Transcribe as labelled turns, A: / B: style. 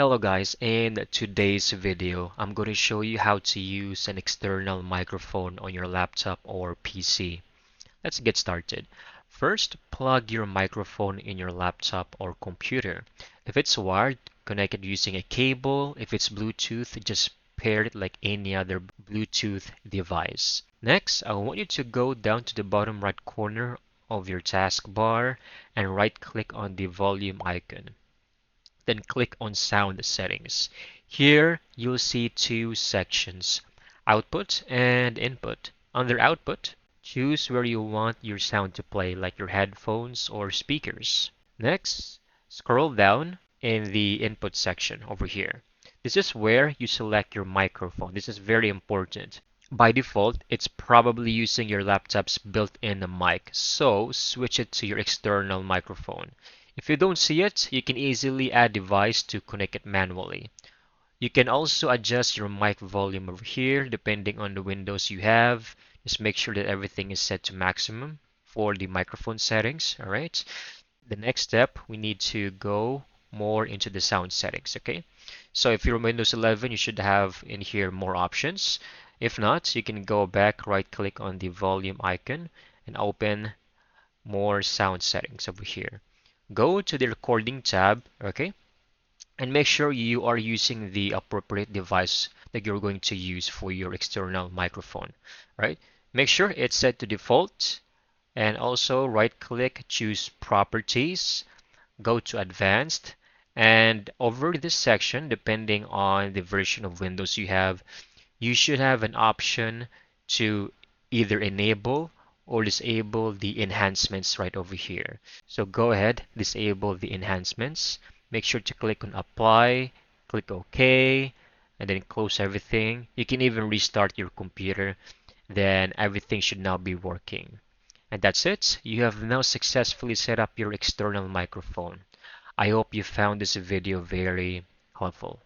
A: Hello guys, in today's video, I'm going to show you how to use an external microphone on your laptop or PC. Let's get started. First, plug your microphone in your laptop or computer. If it's wired, connect it using a cable. If it's Bluetooth, just pair it like any other Bluetooth device. Next, I want you to go down to the bottom right corner of your taskbar and right click on the volume icon. Then click on Sound Settings. Here you'll see two sections, Output and Input. Under Output, choose where you want your sound to play, like your headphones or speakers. Next, scroll down in the Input section over here. This is where you select your microphone. This is very important. By default, it's probably using your laptop's built-in mic, so switch it to your external microphone. If you don't see it, you can easily add device to connect it manually. You can also adjust your mic volume over here depending on the windows you have. Just make sure that everything is set to maximum for the microphone settings, all right? The next step, we need to go more into the sound settings, okay? So if you're Windows 11, you should have in here more options. If not, you can go back, right click on the volume icon and open more sound settings over here. Go to the recording tab, okay? And make sure you are using the appropriate device that you're going to use for your external microphone, right? Make sure it's set to default and also right click, choose properties, go to advanced, and over this section, depending on the version of Windows you should have an option to either enable or disable the enhancements right over here. So go ahead, disable the enhancements. Make sure to click on apply, click OK, and then close everything. You can even restart your computer, then everything should now be working. And that's it. You have now successfully set up your external microphone. I hope you found this video very helpful.